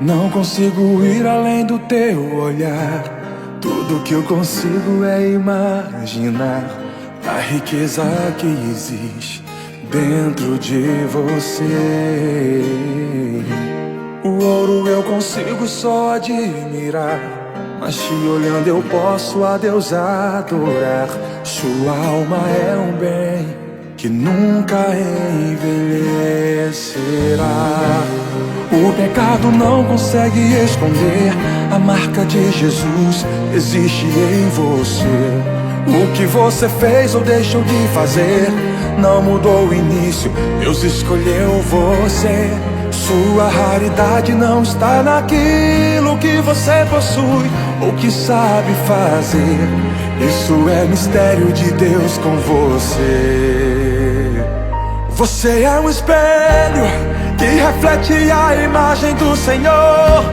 Não consigo ir além do teu olhar. Tudo que eu consigo é imaginar a riqueza que existe dentro de você. O ouro eu consigo só admirar, mas te olhando eu posso a Deus adorar. Sua alma é um bem que nunca envelhecerá. O pecado não consegue esconder a marca de Jesus existe em você. O que você fez ou deixou de fazer não mudou o início, Deus escolheu você. Sua raridade não está naquilo que você possui ou que sabe fazer. Isso é mistério de Deus com você. Você é um espelho que reflete a imagem do Senhor.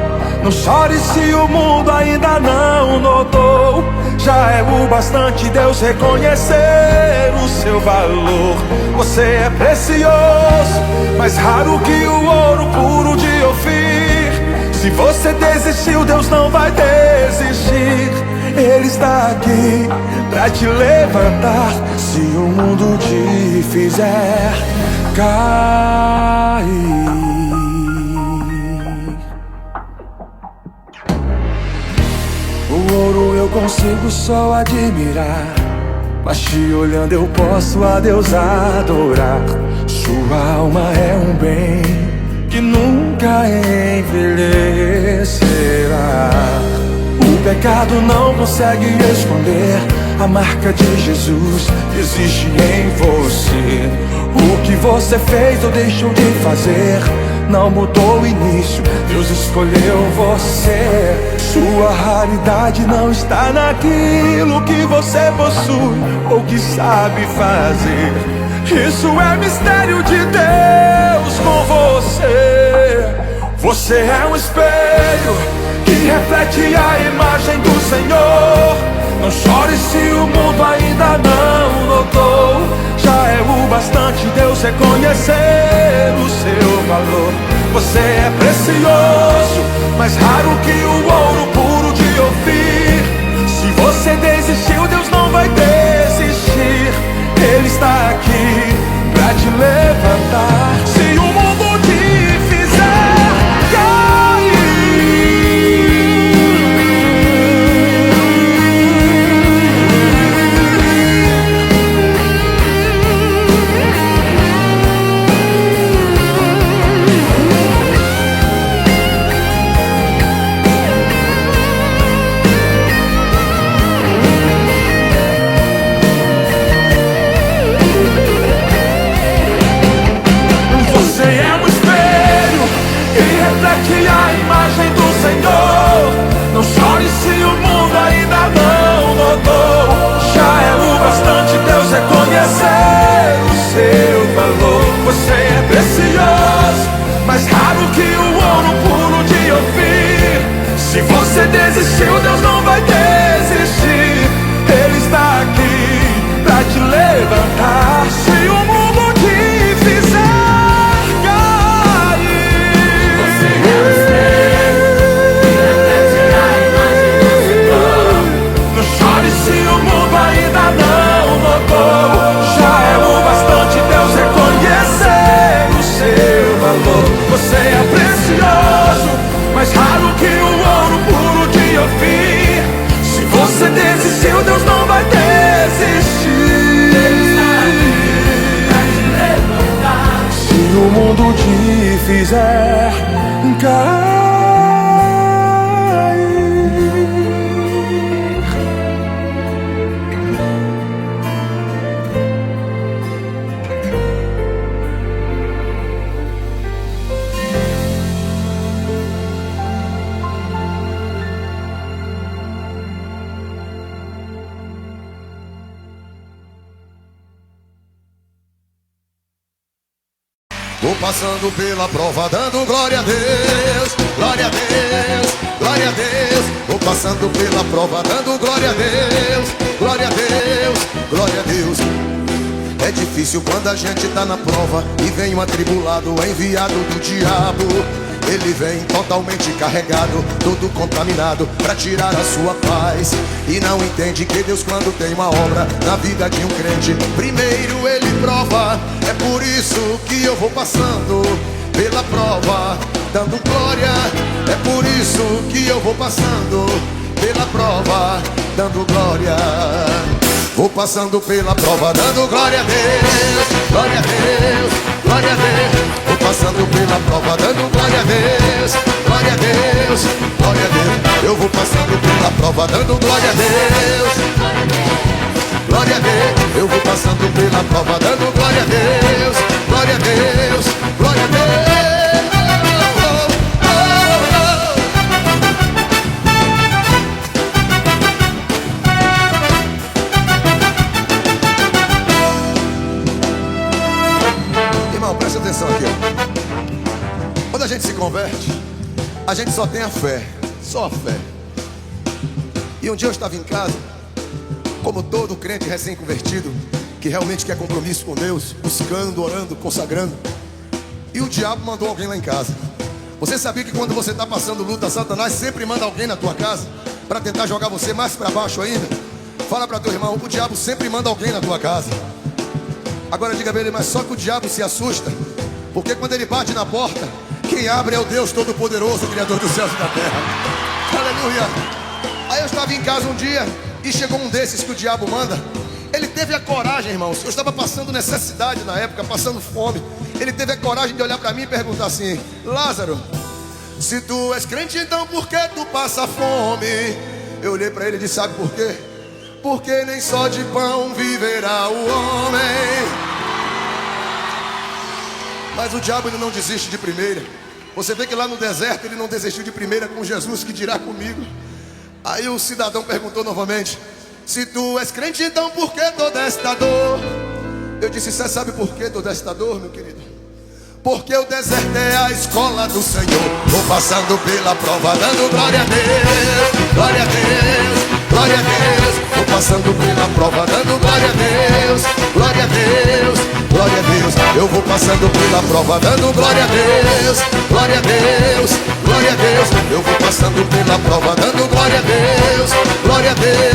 Não chore se o mundo ainda não notou. Já é o bastante Deus reconhecer o seu valor. Você é precioso, mais raro que o ouro puro de Ofir. Se você desistiu, Deus não vai desistir. Ele está aqui pra te levantar se o mundo te fizer cair. O ouro eu consigo só admirar, mas te olhando eu posso a Deus adorar. Sua alma é um bem que nunca envelhecerá. O pecado não consegue esconder a marca de Jesus existe em você. O que você fez ou deixou de fazer não mudou o início, Deus escolheu você. Sua raridade não está naquilo que você possui ou que sabe fazer. Isso é mistério de Deus com você. Você é um espelho que reflete a imagem do Senhor. Não chore se o mundo ainda não notou. Já é o bastante Deus reconhecer o seu valor. Você é precioso, mais raro que o ouro puro de Ofir. Se você desistiu, Deus não vai desistir. Ele está aqui pra te levantar se o mundo te fizer cair. Reflete a imagem do Senhor. Não chore se o mundo ainda não notou. Já é o bastante Deus reconhecer o seu valor. Você é precioso, mais raro que o ouro puro de Ofir. Se você desistiu, Deus não vai desistir. Ele está aqui pra te levantar se o mundo te fizer. Você é precioso, mais raro que o ouro puro de Ofir. Se você desistiu, Deus não vai desistir. Se o mundo te fizer cair. Vou passando pela prova dando glória a Deus, glória a Deus, glória a Deus. Vou passando pela prova dando glória a Deus, glória a Deus, glória a Deus. É difícil quando a gente tá na prova e vem um atribulado enviado do diabo. Ele vem totalmente carregado, todo contaminado, pra tirar a sua paz. E não entende que Deus, quando tem uma obra na vida de um crente, primeiro ele prova. É por isso que eu vou passando pela prova, dando glória. É por isso que eu vou passando pela prova, dando glória. Vou passando pela prova, dando glória a Deus, glória a Deus, glória a Deus. Vou passando pela prova, dando glória a Deus, glória a Deus, glória a Deus. Eu vou passando pela prova, dando glória a Deus, glória a Deus. Eu vou passando pela prova, dando glória a Deus, glória a Deus, glória a Deus. Presta atenção aqui, ó. Quando a gente se converte, a gente só tem a fé, só a fé. E um dia eu estava em casa, como todo crente recém-convertido, que realmente quer compromisso com Deus, buscando, orando, consagrando. E o diabo mandou alguém lá em casa. Você sabia que quando você está passando luta, Satanás sempre manda alguém na tua casa para tentar jogar você mais para baixo ainda? Fala para teu irmão, o diabo sempre manda alguém na tua casa. Agora diga pra ele, mas só que o diabo se assusta, porque quando ele bate na porta, quem abre é o Deus Todo-Poderoso, Criador dos céus e da terra. Aleluia. Aí eu estava em casa um dia e chegou um desses que o diabo manda. Ele teve a coragem, irmãos. Eu estava passando necessidade na época, passando fome. Ele teve a coragem de olhar para mim e perguntar assim: Lázaro, se tu és crente, então por que tu passa fome? Eu olhei para ele e disse: sabe por quê? Porque nem só de pão viverá o homem. Mas o diabo ele não desiste de primeira. Você vê que lá no deserto ele não desistiu de primeira com Jesus, que dirá comigo. Aí o cidadão perguntou novamente: se tu és crente, então por que toda esta dor? Eu disse: você sabe por que toda esta dor, meu querido? Porque o deserto é a escola do Senhor. Vou passando pela prova, dando glória a Deus, glória a Deus, glória a Deus. Vou passando pela prova, dando glória a Deus, glória a Deus, glória a Deus. Eu vou passando pela prova, dando glória a Deus, glória a Deus, glória a Deus. Eu vou passando pela prova, dando glória a Deus, glória a Deus.